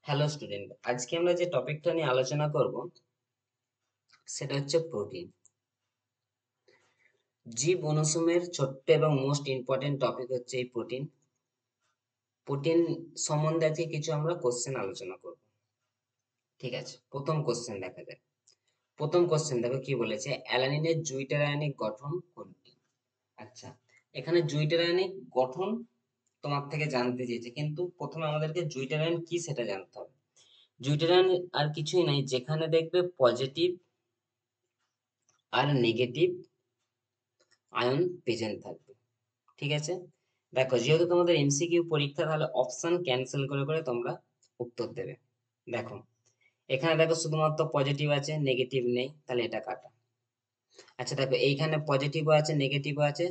Hello student, আজকে আমরা যে টপিকটা নিয়ে আলোচনা করব সেটা হচ্ছে প্রোটিন। জীব অনুসারের ছোট্ট এবং মোস্ট ইম্পর্টেন্ট টপিক হচ্ছে এই প্রোটিন। প্রোটিন সম্বন্ধে আজকে কিছু আমরা কোশ্চেন আলোচনা করব। ঠিক আছে, প্রথম কোশ্চেন দেখা যাক। প্রথম কোশ্চেন দেখো কি বলেছে, অ্যালানিনের জুইটা রাসায়নিক গঠন কোনটি? আচ্ছা, এখানে জুইটা রাসায়নিক গঠন তোমার থেকে জানতে চেয়েছে, কিন্তু প্রথমে আমাদেরকে জুইটা রাসায়নিক কি সেটা জানতে হবে। জুইটা রাসায়নিক আর কিছুই নাই, যেখানে দেখবে পজিটিভ আর নেগেটিভ আয়ন প্রেজেন্ট থাকবে। ঠিক আছে, দেখো যেহেতু তোমাদের এমসিকিউ পরীক্ষা, তাহলে অপশন ক্যান্সেল করে করে তোমরা উত্তর দেবে। দেখো এখানে দেখো শুধুমাত্র পজিটিভ আছে, নেগেটিভ নেই, তাহলে এটা কাটা। আচ্ছা দেখো এইখানে পজিটিভও আছে নেগেটিভও আছে,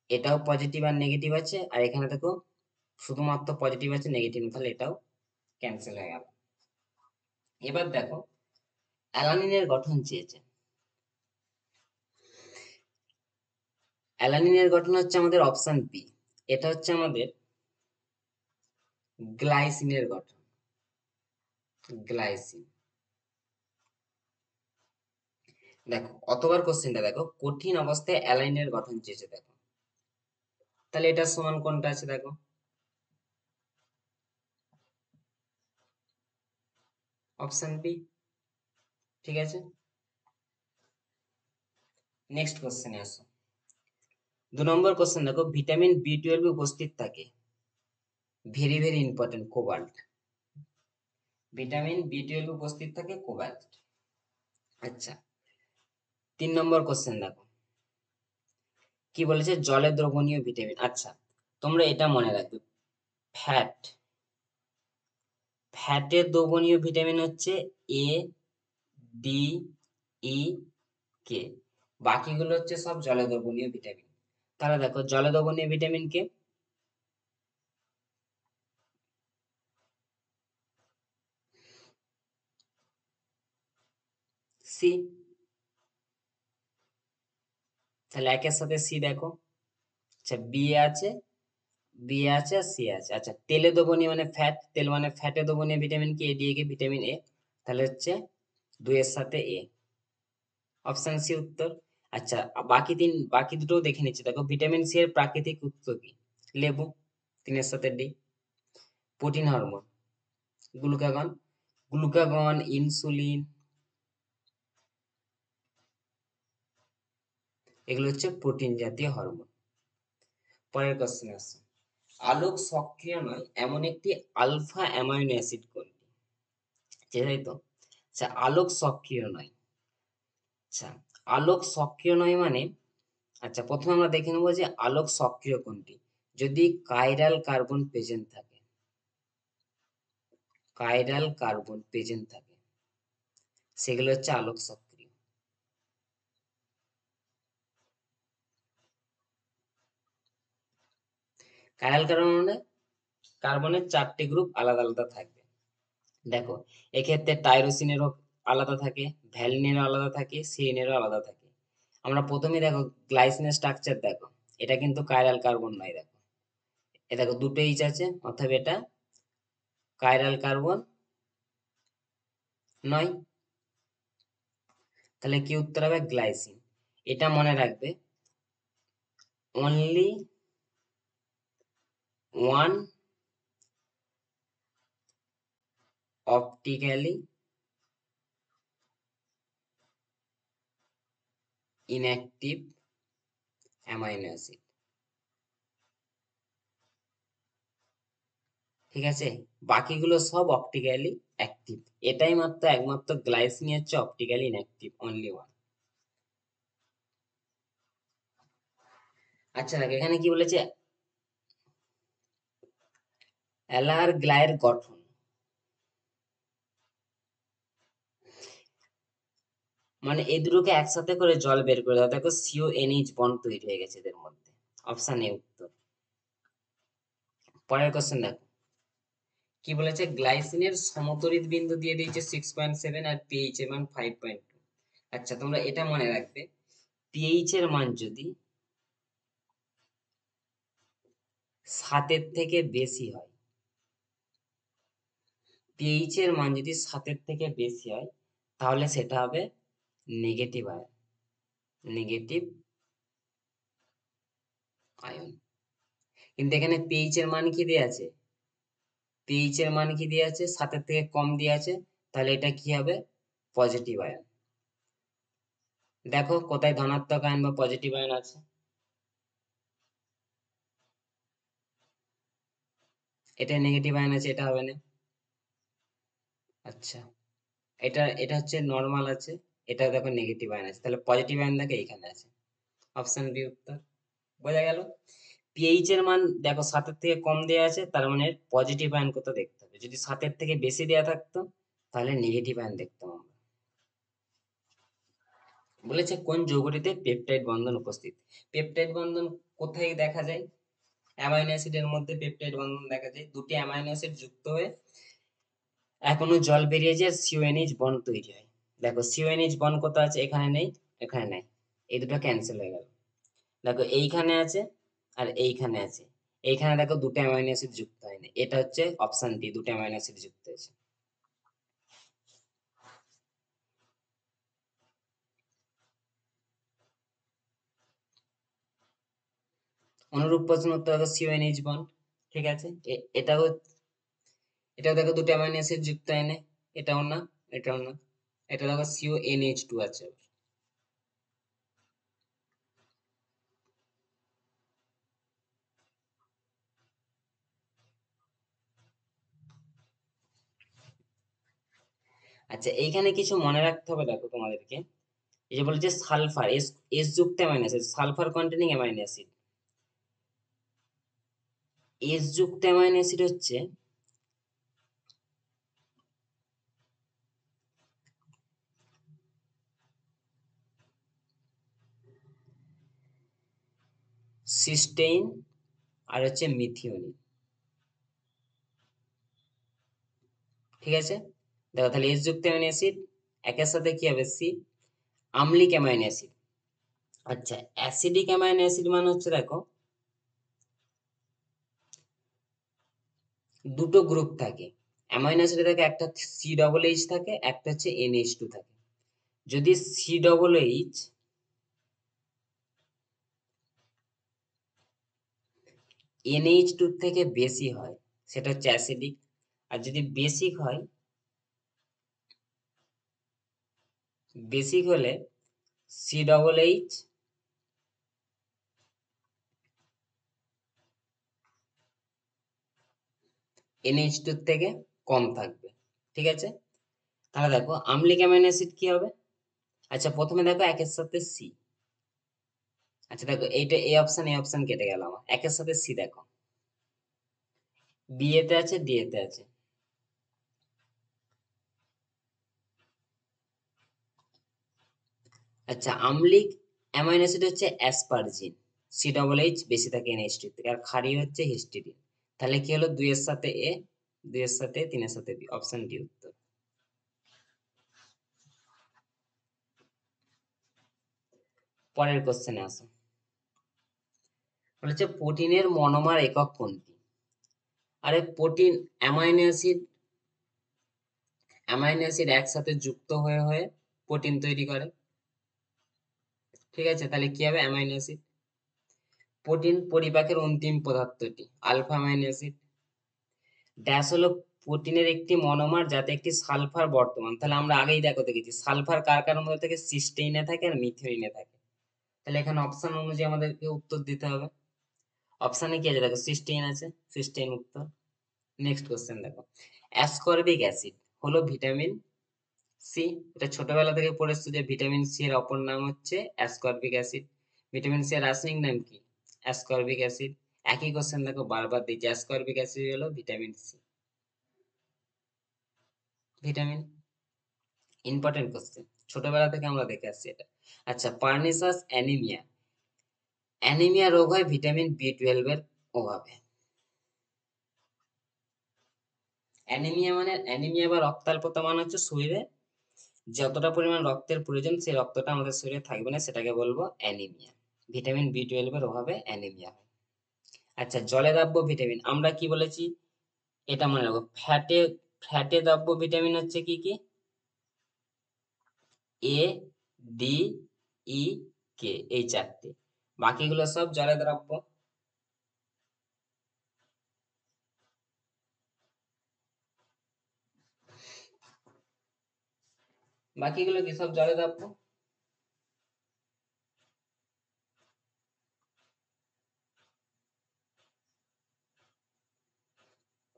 এটাও পজিটিভ আর নেগেটিভ আছে, আর এখানে দেখো শুধুমাত্র পজিটিভ আছে নেগেটিভ নেই, তাহলে এটাও ক্যান্সেল হয়ে গেল। এবার দেখো অ্যালানিনের গঠন চেয়েছে। অ্যালানিনের গঠন হচ্ছে আমাদের অপশন বি, এটা হচ্ছে আমাদের গ্লাইসিনের গঠন। গ্লাইসিন। দেখো অতবার কোশ্চেনটা দেখো, কঠিন অবস্থায় অ্যালাইনের গঠন চেয়েছে দেখো, তাহলে এটা সমান কোনটা আছে দেখো, অপশন বি। ঠিক আছে, নেক্সট কোশ্চেনে আসো। 2 নম্বর কোশ্চেন দেখো, ভিটামিন বি 12 উপস্থিত থাকে, very very important, cobalt. Vitamin B 12 উপস্থিত থাকে কোবাল্ট। আচ্ছা, 3 নম্বর কোশ্চেন দেখো কি বলেছে, জলে দ্রবণীয় ভিটামিন। আচ্ছা, তোমরা এটা মনে রাখবে, ফ্যাট, ফ্যাটের দ্রবণীয় ভিটামিন হচ্ছে এ, ডি, ই, কে। বাকিগুলো হচ্ছে সব জলে দ্রবণীয় ভিটামিন। তাহলে দেখো জলে দ্রবণীয় ভিটামিন কে, সি। তাহলে একের সাথে সি দেখো। আচ্ছা বি আছে, বি আছে আর সি আছে। আচ্ছা তেলে দ্রবণীয় মানে ফ্যাট, তেল মানে ফ্যাটে দ্রবণীয় ভিটামিন কি, এ দিয়ে কি ভিটামিন এ, তাহলে হচ্ছে 2 এর সাথে এ, অপশন সি উত্তর। আচ্ছা বাকি দুটোও দেখে নিচ্ছি, দেখো ভিটামিন সি এর প্রাকৃতিক উৎস কি, লেবু, 3 এর সাথে D. Protein hormone, glucagon, glucagon, insulin, এগুলো হচ্ছে প্রোটিন জাতীয় হরমোন। পরের কোশ্চেন আসছে, আলোক সক্রিয় নয় এমন একটি আলফা অ্যামাইনো অ্যাসিড কোনটি? তাই তো। আচ্ছা আলোক সক্রিয় নয়, আচ্ছা আলোক সক্রিয় নয় মানে, আচ্ছা প্রথমে আমরা দেখে নেবো যে আলোক সক্রিয় কোনটি। যদি কাইরাল কার্বন প্রেজেন্ট থাকে, কাইরাল কার্বন প্রেজেন্ট থাকে, সেগুলো হচ্ছে আলোক সক্রিয়। কাইরাল কার্বন মানে কার্বনের 4টে গ্রুপ আলাদা আলাদা থাকবে। দেখো এক্ষেত্রে টাইরোসিনেরও আলাদা থাকে, ভ্যালিনেরও আলাদা থাকে, সিএনেরও আলাদা থাকে। আমরা প্রথমে দেখো গ্লাইসিনের স্ট্রাকচার দেখো, এটা কিন্তু কাইরাল কার্বন নয়। দেখো এ দেখো দুটো এইচ আছে, অর্থাৎ এটা কাইরাল কার্বন নয়। তাহলে কি উত্তর হবে, গ্লাইসিন। এটা মনে রাখবে, only one optically inactive amino acid. ঠিক আছে, বাকিগুলো সব অপটিক্যালি অ্যাক্টিভ, এটাই মাত্র একমাত্র গ্লাইসিন হচ্ছে অপটিক্যালি ইনঅ্যাক্টিভ, অনলি ওয়ান। আচ্ছা দেখো এখানে কি বলেছে, অ্যালার গ্লাইয়ের গঠন। মানে এই দুটোকে একসাথে করে জল বের করে দাও, দেখো সিও এনএইচ বন্ড তৈরি হয়ে গেছে এদের মধ্যে, অপশন এ উত্তর। পরের কোশ্চেন দেখো কি বলেছে, গ্লাইসিনের সমতরিত বিন্দু দিয়ে দিয়েছে 6.7 আর পিএইচ এর মান 5.2। আচ্ছা তোমরা এটা মনে রাখবে, পিএইচ এর মান যদি 7 থেকে বেশি হয়, পিএইচ এর মান যদি 7 থেকে বেশি হয় তাহলে সেটা হবে নেগেটিভ আয়ন, নেগেটিভ আয়ন। কিন্তু এখানে পিএইচ এর মান কি দেয়া আছে? পিএইচ এর মান কি দেয়া আছে? 7 থেকে কম দেয়া আছে, তাহলে এটা কি হবে? Positive ion. দেখো কোথায় ধনাত্মক আয়ন বা পজিটিভ আয়ন আছে। এটা নেগেটিভ আয়ন আছে, এটা হবে না। আচ্ছা, এটা এটা হচ্ছে নরমাল আছে, এটা দেখো নেগেটিভ আয়ন আছে, তাহলে পজিটিভ আয়ন দেখো এইখানে আছে। অপশন বি উত্তর। বোঝা গেল? পিএইচ এর মান দেখো 7 থেকে কম দেয়া আছে, তার মানে পজিটিভ আয়ন কোথাও দেখতে হবে। যদি 7 থেকে বেশি দেয়া থাকতো তাহলে নেগেটিভ আয়ন দেখতাম আমরা। বলেছে কোন যৌগটিতে পেপটাইড বন্ধন উপস্থিত। পেপটাইড বন্ধন কোথায় দেখা যায়? অ্যামাইনো অ্যাসিডের মধ্যে পেপটাইড বন্ধন দেখা যায়। দুটি অ্যামাইনো অ্যাসিড যুক্ত হয়ে এখনো জল বেরিয়ে যায়, সিওএনএইচ বন্ড তৈরি হয়। দেখো সিওএনএইচ বন্ড কোথায় আছে? এখানে নেই, এখানে নাই, এই দুটো ক্যান্সেল হয়ে গেল। দেখো এইখানে আছে আর এইখানে আছে, এইখানে দেখো দুটো অ্যামাইনো অ্যাসিড যুক্ত হয়নি, এটা হচ্ছে অপশন ডি, দুটো অ্যামাইনো অ্যাসিড যুক্ত হয়েছে। অনুরূপ প্রশ্ন উত্তর হবে সিওএনএইচ বন্ড। ঠিক আছে, এটাও, এটাও দেখো দুটো অ্যামাইনো অ্যাসিড যুক্ত হয়নি, এটাও না, এটাও না, এটা দেখো সিওএনএইচ2 আছে। আচ্ছা, এইখানে কিছু মনে রাখতে হবে, দেখো তোমাদেরকে, এই যে বলেছে সালফার, এস এস যুক্ত amino acid, sulphur containing amino acid. S যুক্ত অ্যামাইনো অ্যাসিড হচ্ছে সিস্টেইন আর হচ্ছে মিথিওনিন। ঠিক আছে, দেখো তাহলে এস যুক্ত অ্যামাইনো অ্যাসিড একের সাথে কি হবে? সি। আম্লিক অ্যামাইনো অ্যাসিড, আচ্ছা অ্যাসিডিক অ্যামাইনো অ্যাসিড মানে হচ্ছে দেখো দুটো গ্রুপ থাকে অ্যামাইনো অ্যাসিডে, থাকে একটা সি ডবল এইচ থাকে, একটা হচ্ছে এনএইচ2 থাকে। যদি সি ডবল এইচ এনএইচ2 থেকে বেশি হয় সেটা হচ্ছে অ্যাসিডিক, আর যদি বেসিক হয়, বেসিক হলে সি ডবল এইচ এনএইচ2 থেকে কম থাকবে। ঠিক আছে, তাহলে দেখো আম্লিক অ্যামাইনো অ্যাসিড কি হবে? আচ্ছা প্রথমে দেখো একের সাথে সি, আচ্ছা দেখো এইটা এই অপশন, এই অপশন কেটে গেল আমার, একের সাথে সি দেখো, বি এতে আছে, ডি এতে আছে। আচ্ছা আম্লিক অ্যামাইনো অ্যাসিড হচ্ছে অ্যাসপারজিন, সি ডবল এইচ বেশি থাকে এনএইচ2 থেকে, আর ক্ষারীয় হচ্ছে হিস্টিডিন। তাহলে কি হলো? 2 এর সাথে এ, 2 এর সাথে, 3 এর সাথে বি, অপশন ডি উত্তর। পরের কোশ্চেনে আসো, বলেছে প্রোটিনের মনোমার একক কোনটি? আরে protein, amino acid, amino acid একসাথে যুক্ত হয়ে হয়ে প্রোটিন তৈরি করে। ঠিক আছে, তাহলে কি হবে? Amino acid. প্রোটিন পরিপাকের অন্তিম পদার্থটি আলফা অ্যামাইনো অ্যাসিড। ড্যাশ হলো প্রোটিনের একটি মনোমার যাতে একটি সালফার বর্তমান। তাহলে আমরা আগেই দেখো দেখেছি সালফার কার কার মধ্যে থাকে? সিস্টেইনে থাকে আর মিথিওনিনে থাকে। তাহলে এখানে অপশন অনুযায়ী আমাদেরকে উত্তর দিতে হবে। অপশনে কি আছে? দেখো সিস্টেইন আছে, সিস্টেইন উত্তর। নেক্সট কোশ্চেন দেখো, অ্যাসকর্বিক অ্যাসিড হলো ভিটামিন সি। এটা ছোটবেলা থেকে পড়েছো যে ভিটামিন সি এর অপর নাম হচ্ছে অ্যাসকর্বিক অ্যাসিড। ভিটামিন সি এর রাসায়নিক নাম কি? Ascorbic acid. একই কোশ্চেন দেখো বারবার দিচ্ছে, অ্যাসকর্বিক অ্যাসিড হলো vitamin C, vitamin. Important question, ছোটবেলা থেকে আমরা দেখে আসছি এটা। আচ্ছা পার্নিসাস অ্যানিমিয়া, অ্যানিমিয়া রোগ হয় ভিটামিন বি 12 এর অভাবে। অ্যানিমিয়া মানে, অ্যানিমিয়া বা রক্তাল্পতা মানে হচ্ছে শরীরে যতটা পরিমাণ রক্তের প্রয়োজন সেই রক্তটা আমাদের শরীরে থাকবে না, সেটাকে বলবো অ্যানিমিয়া। ভিটামিন বি 12 এর অভাবে অ্যানিমিয়া হয়। আচ্ছা জলে দ্রাব্য ভিটামিন আমরা কি বলেছি? এটা মনে রাখো, ফ্যাটে ফ্যাটে দ্রাব্য ভিটামিন হচ্ছে কি কি? এ, ডি, ই, কে, এই চারটে। বাকিগুলো সব জলে দ্রাব্য। বাকিগুলো কি সব জলে দ্রাব্য?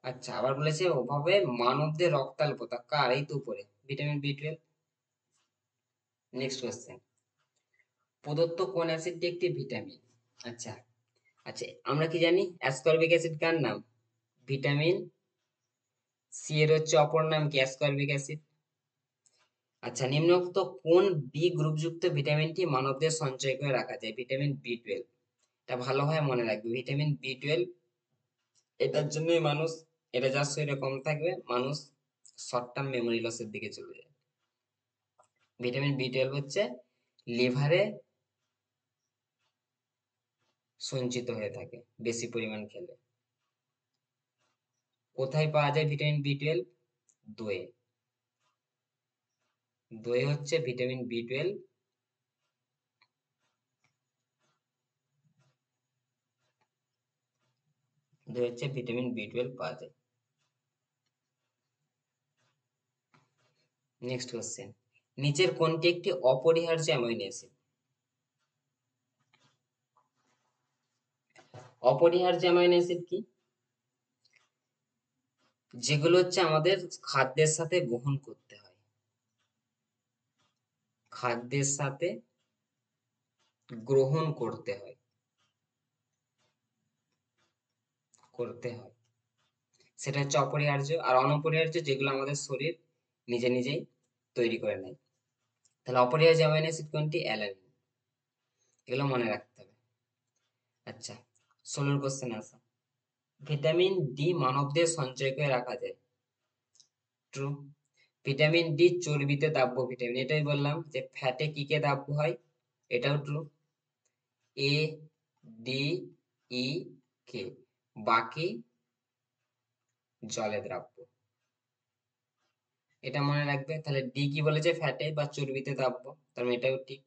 আচ্ছা, আবার বলেছে অভাবে মানবদের রক্তাল্পতা কার? এই তো উপরে ভিটামিন বি 12। নেক্সট কোয়েশ্চেন, প্রদত্ত কোন অ্যাসিডটি একটি ভিটামিন? আচ্ছা আচ্ছা, আমরা কি জানি অ্যাসকর্বিক অ্যাসিড কার নাম? ভিটামিন সি এর হচ্ছে অপর নাম কি? Ascorbic acid. আচ্ছা, নিম্নোক্ত কোন বি গ্রুপযুক্ত ভিটামিনটি মানবদের সঞ্চয় করে রাখা যায়? Vitamin B 12। এটা ভালোভাবে মনে রাখবে, ভিটামিন বি 12, এটার জন্যই মানুষ, এটা যার শরীরে কম থাকবে মানুষ শর্ট টার্ম মেমোরি লসের দিকে চলে যায়। ভিটামিন বি 12 হচ্ছে লিভারে সঞ্চিত হয়ে থাকে বেশি পরিমাণ খেলে। কোথায় পাওয়া যায় ভিটামিন বি 12? দইয়ে। দই হচ্ছে ভিটামিন বি 12। দই হচ্ছে ভিটামিন বি 12 পাওয়া যায়। নেক্সট কোশ্চেন, নিচের কোনটি একটি অপরিহার্য অ্যামাইনো অ্যাসিড? অপরিহার্য অ্যামাইনো অ্যাসিড কি? যেগুলো হচ্ছে আমাদের খাদ্যের সাথে গ্রহণ করতে হয়, খাদ্যের সাথে গ্রহণ করতে হয়, সেটা হচ্ছে অপরিহার্য। আর অনপরিহার্য যেগুলো আমাদের শরীর নিজে নিজেই তৈরি করে নেয়। তাহলে অপরিহার্য অ্যামাইনো অ্যাসিড কোনটি? অ্যালানিন। এগুলো মনে রাখতে হবে। আচ্ছা, 16 কোশ্চেন আসা, ভিটামিন ডি মানবদের সঞ্চয় করে রাখা যায়। ট্রু। ভিটামিন ডি চর্বিতে দাব্য ভিটামিন, এটাই বললাম যে ফ্যাটে কি কে দাব্য হয়, এটাও ট্রু। এ, ডি, ই, কে, বাকি জলে দ্রাব্য। এটা মনে রাখবে। তাহলে ডি কি বলেছে? ফ্যাটে বা চর্বিতে দাব্য, তার মানে এটাও ঠিক।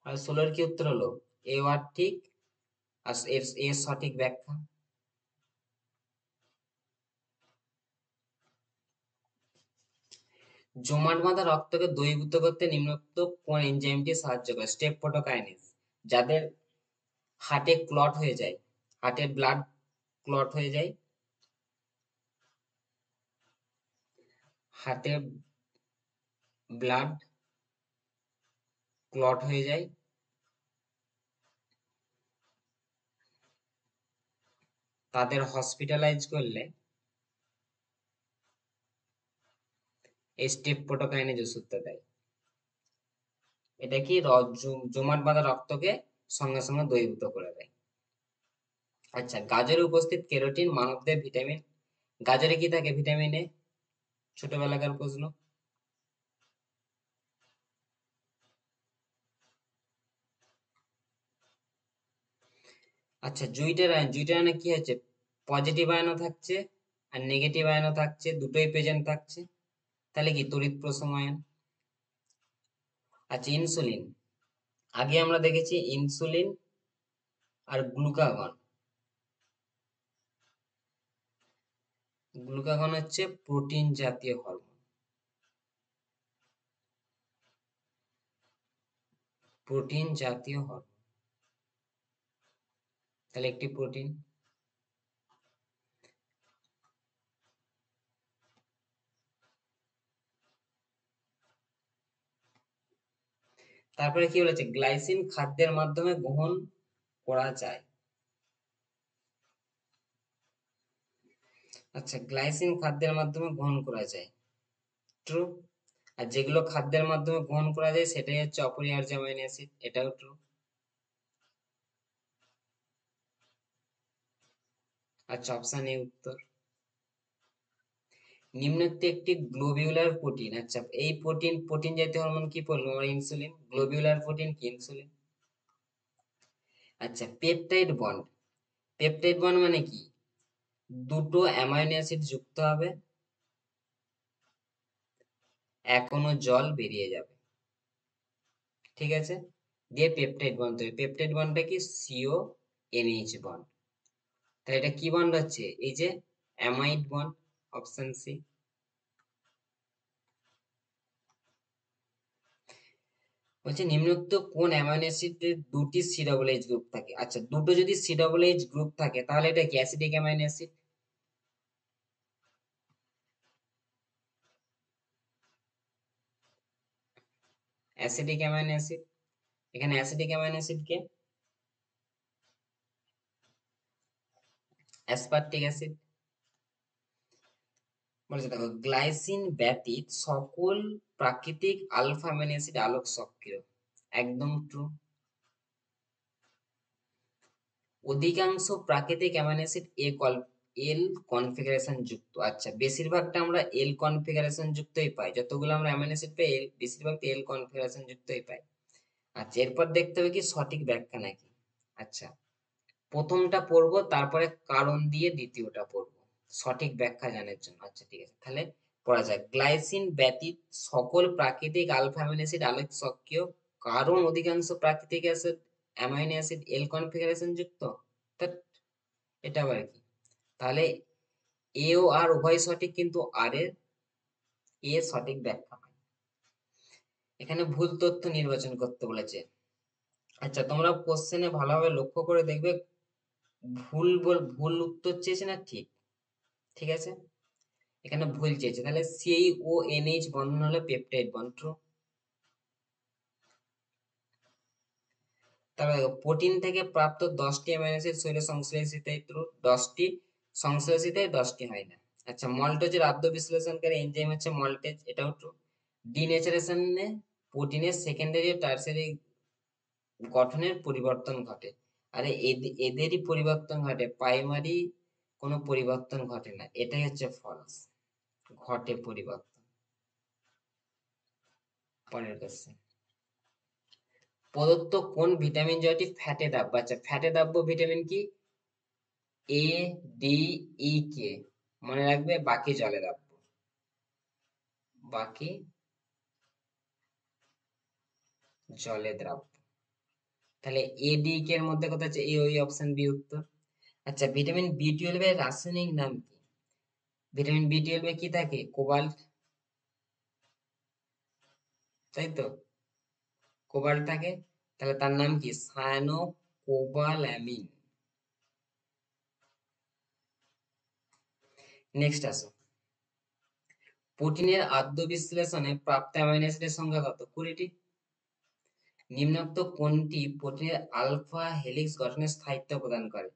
আর 16 কি উত্তর হলো? এ ওয়ার্ড ঠিক, আর এর সঠিক ব্যাখ্যা। জমাট বাঁধা রক্তকে দ্রবীভূত করতে নিম্নোক্ত কোন এনজাইমটি সাহায্য করে? স্ট্রেপটোকাইনেজ। যাদের হার্টে ক্লট হয়ে যায়, হার্টের ব্লাড ক্লট হয়ে যায়, হার্টে ব্লাড ক্লট হয়ে যায়, তাদের হসপিটালাইজ করলে এই স্ট্রেপটোকাইনেজ ওষুধটা দেয়। এটা কি জমাট বাঁধা রক্তকে সঙ্গে সঙ্গে দ্রবীভূত করে দেয়। আচ্ছা, গাজরে উপস্থিত ক্যারোটিন মানবদের ভিটামিন, গাজরে কি থাকে ভিটামিন এ? ছোটবেলাকার প্রশ্ন। আচ্ছা, জুইটার আয়ন, জুইটার আয়নে কি হচ্ছে? পজিটিভ আয়নও থাকছে আর নেগেটিভ আয়নও থাকছে, দুটোই প্রেজেন্ট থাকছে। তাহলে কি তড়িৎ প্রসম আয়ন। আচ্ছা, ইনসুলিন, আগে আমরা দেখেছি ইনসুলিন আর গ্লুকাগন। গ্লুকাগন হচ্ছে প্রোটিন জাতীয় হরমোন, প্রোটিন জাতীয় হরমোন, তাহলে একটি প্রোটিন। তারপরে কি বলেছে? গ্লাইসিন খাদ্যের মাধ্যমে গ্রহণ করা যায়। আচ্ছা, গ্লাইসিন খাদ্যের মাধ্যমে গ্রহণ করা যায়, ট্রু। আর যেগুলো খাদ্যের মাধ্যমে গ্রহণ করা যায় সেটাই হচ্ছে অপরিহার্য অ্যামাইনো অ্যাসিড, এটাও ট্রু। আচ্ছা, অপশন এ উত্তর। নিম্নোক্ত একটি গ্লোবিউলার প্রোটিন, আচ্ছা এই প্রোটিন জাতীয় হরমোন কি বলবো আমরা? ইনসুলিন। গ্লোবিউলার প্রোটিন কি? ইনসুলিন। আচ্ছা, পেপটাইড বন্ড, পেপটাইড বন্ড মানে কি? দুটো অ্যামাইনো অ্যাসিড যুক্ত হবে, এখনো জল বেরিয়ে যাবে। ঠিক আছে, দিয়ে পেপটাইড বন্ড তৈরি। পেপটাইড বন্ডটা কি? CO NH bond. তাহলে এটা কি বন্ড হচ্ছে? এই যে অ্যামাইড বন্ড, অপশন সি। বলছে নিম্নোক্ত কোন অ্যামাইনো অ্যাসিডের দুটি সি ডবল এইচ গ্রুপ থাকে? আচ্ছা, দুটো যদি সি ডবল এইচ গ্রুপ থাকে তাহলে এটা কি acidic amino acid? Acidic amino acid. এখানে অ্যাসিডিক অ্যামাইনো অ্যাসিড কে? Aspartic acid. বলেছে দেখো, গ্লাইসিন ব্যতীত সকল প্রাকৃতিক আলফা অ্যামিনো অ্যাসিড আলোক সক্রিয়। একদম ট্রু। অধিকাংশ প্রাকৃতিক অ্যামিনো অ্যাসিড এল কনফিগারেশন যুক্ত। আচ্ছা, বেশিরভাগটা আমরা এল কনফিগারেশন যুক্তই পাই, যতগুলো আমরা অ্যামিনো অ্যাসিড পাই বেশিরভাগ এল কনফিগারেশন যুক্তই পাই। আচ্ছা, এরপর দেখতে হবে কি সঠিক ব্যাখ্যা নাকি। আচ্ছা, প্রথমটা পড়বো, তারপরে কারণ দিয়ে দ্বিতীয়টা পড়বো সঠিক ব্যাখ্যা জানার জন্য। আচ্ছা ঠিক আছে, তাহলে পড়া যাক। গ্লাইসিন ব্যতীত সকল প্রাকৃতিক আলফা অ্যামিনো অ্যাসিড আলোক সক্রিয়, কারণ অধিকাংশ প্রাকৃতিক অ্যাসিড অ্যামাইনো অ্যাসিড এল কনফিগারেশন যুক্ত। তা এটা আবার কি? তাহলে এ ও আর উভয় সঠিক, কিন্তু আর এর সঠিক ব্যাখ্যা হয়। এখানে ভুল তথ্য নির্বাচন করতে বলেছে। আচ্ছা, তোমরা কোশ্চেনে ভালোভাবে লক্ষ্য করে দেখবে, ভুল উত্তর চেয়েছে না ঠিক? ঠিক আছে, এখানে ভুল চেয়েছে, তাহলে সেই ও এনএইচ বন্ধন হলো পেপটাইড বন্ড। ট্রু। তারপরে প্রোটিন থেকে প্রাপ্ত 10টি অ্যামাইনো অ্যাসিড শরীরে সংশ্লেষিত হয়। ট্রু। 10টি সংশ্লেষিত হয়, 10টি হয় না। আচ্ছা, মল্টেজের আদ্য বিশ্লেষণকারী এনজাইম হচ্ছে মল্টেজ, এটাও ট্রু। ডিনেচারেশনে প্রোটিনের সেকেন্ডারি ও টারশারি গঠনের পরিবর্তন ঘটে। আরে এদেরই পরিবর্তন ঘটে, প্রাইমারি কোনো পরিবর্তন ঘটে না, এটাই হচ্ছে ফলস। ঘটে পরিবর্তন। পরের কোশ্চেন, প্রদত্ত কোন ভিটামিন জয়টি ফ্যাটে দ্রাব্য? আচ্ছা, ফ্যাটে দ্রাব্য ভিটামিন কি? এ, ডি, ই, কে। মনে রাখবে, বাকি জলে দ্রাব্য। বাকি জলে দ্রাব্য। তাহলে এ, ডি, কে এর মধ্যে কথা হচ্ছে এ, ওই অপশন বি উত্তর। আচ্ছা, ভিটামিন বি টুয়েলভ এর রাসায়নিক নাম কি? ভিটামিন বি টুয়েলভ এ কি থাকে? কোবাল্ট, তাই তো? কোবাল্ট থাকে, তাহলে তার নাম কি? Cyano cobalamin. নেক্সট আসো, প্রোটিনের আদ্য বিশ্লেষণে প্রাপ্ত অ্যামাইনো অ্যাসিডের সংখ্যা কত? 20টি। নিম্নোক্ত কোনটি প্রোটিনের আলফা হেলিক্স গঠনে স্থায়িত্ব প্রদান করে?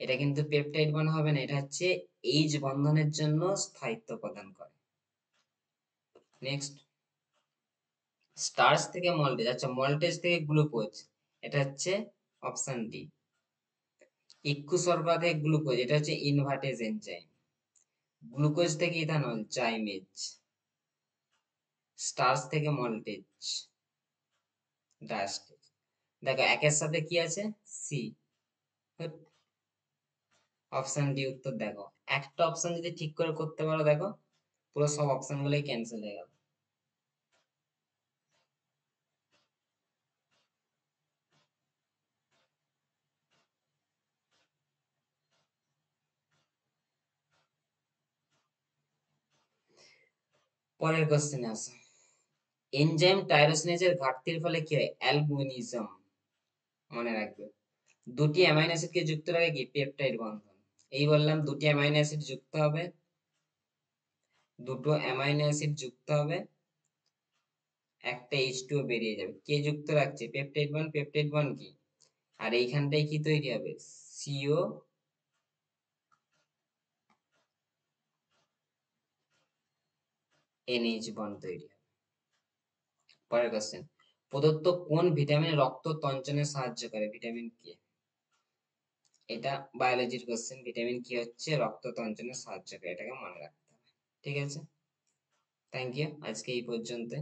এটা কিন্তু পেপটাইড বন্ড হবে না, এটা হচ্ছে এইচ বন্ধনের জন্য স্থায়িত্ব প্রদান করে। নেক্সট, স্টার্চ থেকে মল্টেজ। আচ্ছা, মল্টেজ থেকে গ্লুকোজ, এটা হচ্ছে অপশন ডি। ইক্ষু সর্বাধে গ্লুকোজ, এটা হচ্ছে ইনভার্টেজ এনজাইম। গ্লুকোজ থেকে ইথানল, জাইমেজ। স্টার্চ থেকে মল্টেজ, ডায়াস্টেজ। দেখো একের সাথে কি আছে? সি। অপশন ডি উত্তর। দেখো, একটা অপশন যদি ঠিক করে করতে পারো, দেখো পুরো সব অপশন গুলোই ক্যান্সেল হয়ে গেল। পরের কোশ্চেনে আসো, এনজাইম টাইরোসিনেজের ঘাটতির ফলে কি হয়? অ্যালবিনিজম। মনে রাখবে, দুটি অ্যামাইনো অ্যাসিডকে যুক্ত রাখে কি? পেপটাইড বন্ধন। এই বললাম, দুটি অ্যামাইনো অ্যাসিড যুক্ত হবে, দুটো অ্যামাইনো অ্যাসিড যুক্ত হবে, একটা H2O বেরিয়ে যাবে। কে যুক্ত রাখছে? Peptide bond. পেপটাইড বন্ড কি? আর এইখানটায় কি তৈরি হবে? সিও এনএইচ বন্ড তৈরি হবে। পরের কোশ্চেন, প্রদত্ত কোন ভিটামিন রক্ত তঞ্চনে সাহায্য করে? Vitamin K. এটা বায়োলজির কোশ্চেন, ভিটামিন কি হচ্ছে রক্ত তঞ্চনে সাহায্য করে, এটাকে মনে রাখতে হবে। ঠিক আছে, থ্যাংক ইউ, আজকে এই পর্যন্ত।